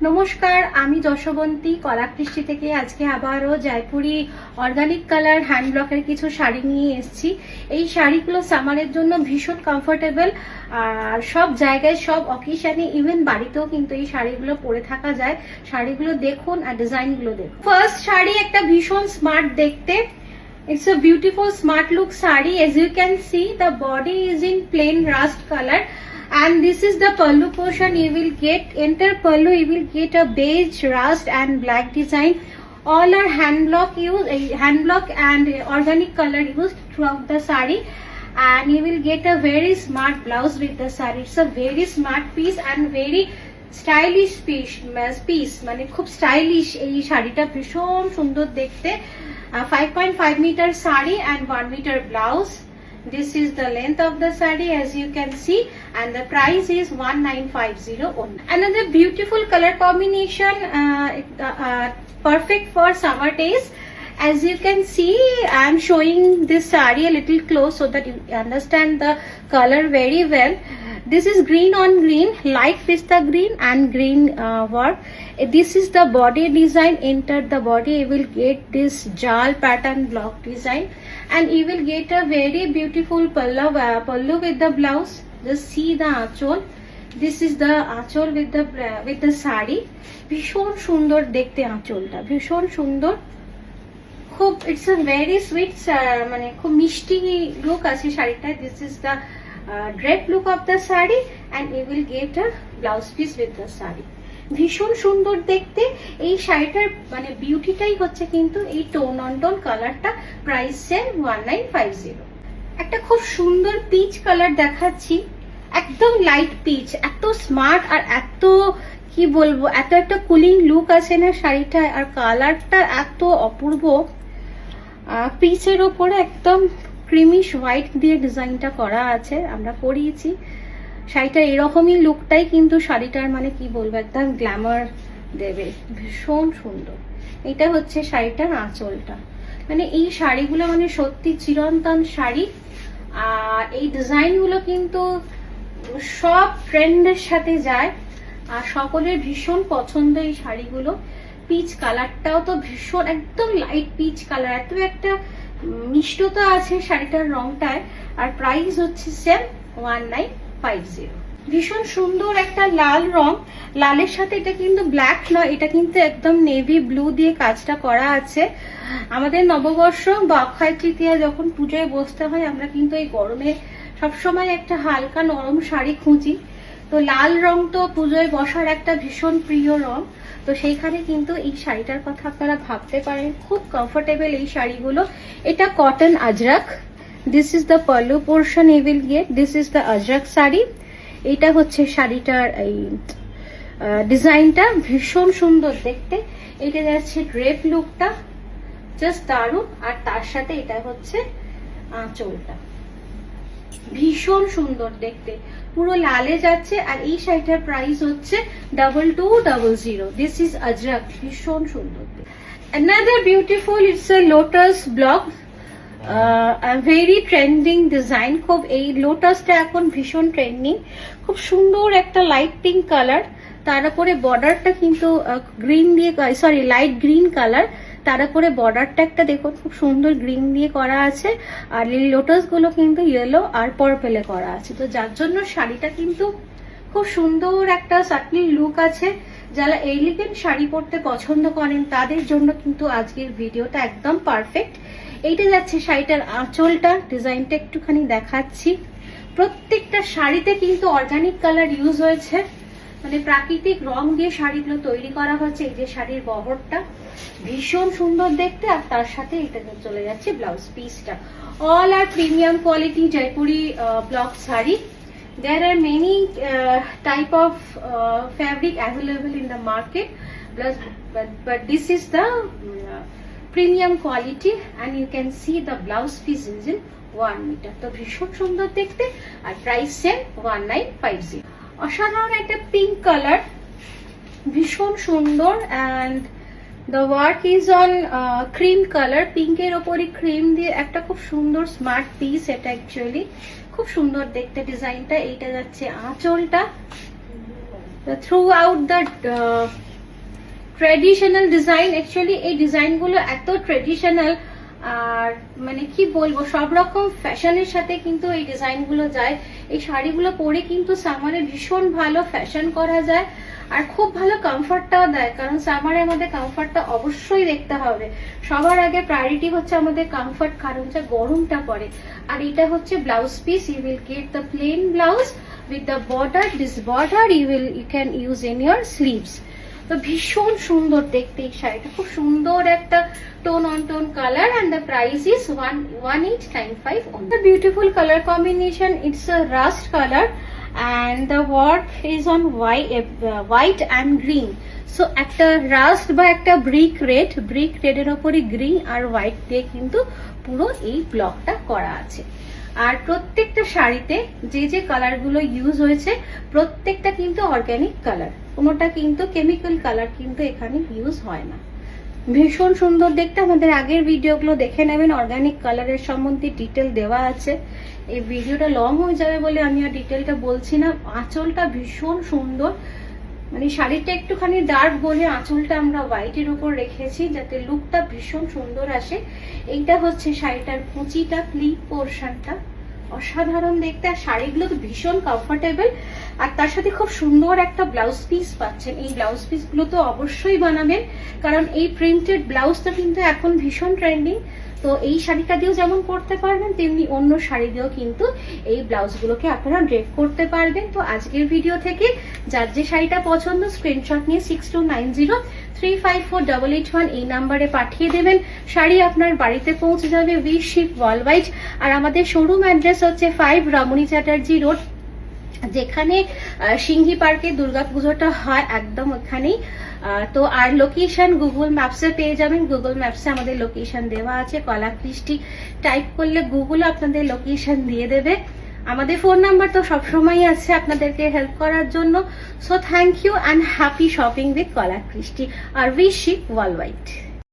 নমস্কার, আমি যশবন্তী কলাকৃষ্টি থেকে আজকে আবারও জয়পুরি অর্গানিক কালার হ্যান্ড ব্লকের কিছু শাড়ি নিয়ে এসেছি। এই শাড়িগুলো সামারের জন্য ভীষণ কমফোর্টেবল আর সব জায়গায় সব অকেশনে ইভেন বাড়িতেও কিন্তু এই শাড়িগুলো পরে থাকা যায়। শাড়িগুলো দেখুন আর ডিজাইনগুলো দেখুন। ফার্স্ট শাড়ি একটা ভীষণ স্মার্ট দেখতে। It's a beautiful smart look sari. As you can see, the body is in plain rust color. And this is the pallu portion. You will get enter pallu, you will get a beige, rust and black design. All are hand block and organic color used throughout the sari. And you will get a very smart blouse with the sari. It's a very smart piece and very stylish piece. মানে খুব stylish এই শাড়িটা, ভীষণ সুন্দর দেখতে। 5.5 meter sari and 1 meter blouse. This is the length of the sari, as you can see, and the price is 1950 only. Another beautiful color combination, perfect for summer days. As you can see, I am showing this sari a little close so that you understand the color very well. This is green on green, light pista green and green work. This is the body design. Enter the body, you will get this jal pattern block design, and you will get a very beautiful pallu with the blouse. Just see the achol. This is the achol with the sari. ভীষণ সুন্দর দেখতে আঁচলটা, ভীষণ সুন্দর, খুব it's a very sweet, মানে খুব মিষ্টি লুক আছে শাড়িটা। This is the drape look of the saree and you will get a blouse piece with the saree. ভীষণ সুন্দর দেখতে এই শাড়িটার মানে বিউটিটাই হচ্ছে কিন্তু এই টোন অন টোন কালারটা। Price same 1950। একটা খুব সুন্দর পিচ কালার দেখাচ্ছি, একদম লাইট পিচ, এত স্মার্ট আর এত কি বলবো, এত একটা কুলিং লুক আছে না শাড়িটা, আর কালারটা এত অপূর্ব। পিচের ওপরে একদম ক্রিমিশ হোয়াইট দিয়ে ডিজাইনটা করা আছে, আমরা করিয়েছি শাড়িটা। এরকমই লুকটাই কিন্তু শাড়িটার মানে কি বলবো, একদম গ্ল্যামার দেবে, ভীষণ সুন্দর। এটা হচ্ছে শাড়িটার আঁচলটা। মানে এই শাড়িগুলো মানে সত্যি চিরন্তন শাড়ি, আর এই ডিজাইনগুলো কিন্তু সব ট্রেন্ডের সাথে যায় আর সকলের ভীষণ পছন্দ এই শাড়িগুলো। পিচ কালারটাও তো ভীষণ একদম লাইট পিচ কালার, এত একটা মিষ্টতা আছে শাড়িটার রংটায়। আর প্রাইস হচ্ছে সেম 1950। ভীষণ সুন্দর একটা লাল রং, লালের সাথে এটা কিন্তু ব্ল্যাক নয়, এটা কিন্তু একদম নেভি ব্লু দিয়ে কাজটা করা আছে। আমাদের নববর্ষ বা অক্ষয় তৃতীয়া যখন পুজোয় বসতে হয়, আমরা কিন্তু এই গরমে সবসময় একটা হালকা নরম শাড়ি খুঁজি। তো লাল রং তো পুজোয় বসার একটা ভীষণ প্রিয় রং, তো সেইখানে কিন্তু এই শাড়িটার কথা আপনারা ভাবতে পারেন। খুব কমফোর্টেবল এই শাড়িগুলো। এটা cotton Ajrakh. This is the pallu portion you will get. This is the Ajrakh sari. এটা হচ্ছে শাড়িটার এই ডিজাইনটা, ভীষণ সুন্দর দেখতে। এটা যাচ্ছে ড্রেপ লুকটা, জাস্ট দারুণ। আর তার সাথে এটা হচ্ছে আঁচলটা, ভীষণ সুন্দর দেখতে, পুরো লালে যাচ্ছে। আর এই শাড়িটার প্রাইস হচ্ছে 2200। দিস ইজ আজরাক, ভীষণ সুন্দর। Another beautiful, it's a lotus block, a very trending design. খুব এই লোটাসটা এখন ভীষণ ট্রেন্ডিং, খুব সুন্দর একটা লাইট পিঙ্ক কালার, তার উপরে বর্ডারটা কিন্তু গ্রিন দিয়ে, সরি লাইট গ্রিন কালার, তার উপরে বর্ডারটা একটা দেখুন খুব সুন্দর গ্রিন দিয়ে করা আছে। আর এই লোটাস গুলো কিন্তু ইয়েলো আর পার্পেলে করা আছে, তো যার জন্য শাড়িটা কিন্তু খুব সুন্দর একটা সাটলি লুক আছে। যারা এলিগেন্ট শাড়ি পরতে পছন্দ করেন তাদের জন্য কিন্তু আজকের ভিডিওটা একদম পারফেক্ট। এইটা যাচ্ছে শাড়িটার আঁচলটা, ডিজাইনটা একটুখানি দেখাচ্ছি। প্রত্যেকটা শাড়িতে কিন্তু অর্গানিক কালার ইউজ হয়েছে, মানে প্রাকৃতিক রং দিয়ে শাড়িগুলো তৈরি করা হচ্ছে। এই যে শাড়ির বহরটা ভীষণ সুন্দর দেখতে, আর তার সাথে এটা চলে যাচ্ছে ব্লাউজ পিসটা। All are premium quality Jaipuri block sari. There are many type of fabric available in the market, but this is the premium quality, and you can see the blouse piece is in 1 meter. তো ভীষণ সুন্দর দেখতে, আর price same 1950। অসাধারণ একটা pink colour, ভীষণ সুন্দর। And the work is on cream colour, পিঙ্কের ওপরে ক্রিম দিয়ে একটা খুব সুন্দর স্মার্ট পিস। এটা অ্যাকচুয়ালি খুব সুন্দর দেখতে ডিজাইনটা। এইটা যাচ্ছে আঁচলটা। Through out the traditional design. Actually এই ডিজাইনগুলো এত ট্রেডিশনাল, আর মানে কি বলবো, সব রকম ফ্যাশনের সাথে কিন্তু এই ডিজাইনগুলো যায়। এই শাড়িগুলো পরে কিন্তু সামারে ভীষণ ভালো ফ্যাশন করা যায়, আর খুব ভালো কমফর্টটাও দেয়, কারণ সামারে আমাদের কমফর্টটা অবশ্যই দেখতে হবে। সবার আগে প্রায়োরিটি হচ্ছে আমাদের কমফর্ট, কারণ যা গরমটা পড়ে। আর এটা হচ্ছে blouse piece, you will get the plain blouse with the border. This border you can use in your sleeves. তো ভীষণ সুন্দর দেখতে এই শাড়িটা, খুব সুন্দর একটা tone on tone colour, and the price is 1895 only. The beautiful color combination, it's a rust color and the work is on white and green. So একটা রাস্ট বা একটা ব্রিক রেডের ওপরে গ্রিন আর হোয়াইট দিয়ে কিন্তু পুরো এই ব্লকটা করা আছে। আর প্রত্যেকটা শাড়িতে যে যে কালারগুলো ইউজ হয়েছে প্রত্যেকটা কিন্তু অর্গানিক কালার, কোনোটা কিন্তু কেমিক্যাল কালার কিন্তু এখানে ইউজ হয় না। ভীষণ সুন্দর দেখতে। আমাদের আগের ভিডিওগুলো দেখে নেবেন, অর্গানিক কালারের সম্বন্ধে ডিটেল দেওয়া আছে। এই ভিডিওটা লং হয়ে যাবে বলে আমি আর ডিটেলটা বলছি না। আঁচলটা ভীষণ সুন্দর, মানে শাড়িটা একটুখানি ডার্ক বলে আঁচলটা আমরা হোয়াইটের উপর রেখেছি যাতে লুকটা ভীষণ সুন্দর আসে। এইটা হচ্ছে শাড়িটার কুচিটা, ক্লিপ পোর্শনটা অসাধারণ দেখতে। আর শাড়িগুলো তো ভীষণ কমফোর্টেবল, আর তার সাথে খুব সুন্দর একটা ব্লাউজ পিস পাচ্ছেন। এই ব্লাউজ পিস গুলো তো অবশ্যই বানাবেন, কারণ এই প্রিন্টেড ব্লাউজটা কিন্তু এখন ভীষণ ট্রেন্ডিং। তো এই শাড়িটা দিয়েও যেমন করতে পারবেন, তেমনি অন্য শাড়ি দিয়েও কিন্তু এই ব্লাউজগুলোকে আপনারা ড্রেপ করতে পারবেন। তো আজকের ভিডিও থেকে যার যে শাড়িটা পছন্দ স্ক্রিনশট নিয়ে 6290354881 এই নাম্বারে পাঠিয়ে দেবেন। শাড়ি আপনার বাড়িতে পৌঁছে যাবে, উই শিপ ওয়ার্ল্ডওয়াইড। আর আমাদের শোরুম অ্যাড্রেস হচ্ছে 5 রমণী চ্যাটার্জি রোড, যেখানে সিংহি পার্কে দুর্গাপুজোটা হয় একদম ওখানেই। তো আর লোকেশন গুগল ম্যাপসে পেয়ে যাবেন, গুগল ম্যাপসে আমাদের লোকেশন দেওয়া আছে। কলাকৃষ্টি টাইপ করলে গুগল আপনাদের লোকেশন দিয়ে দেবে। আমাদের ফোন নাম্বার তো সবসময় আছে আপনাদেরকে হেল্প করার জন্য। So thank you and happy shopping with Kalakrishti আর উই শিপ ওয়ার্ল্ডওয়াইড।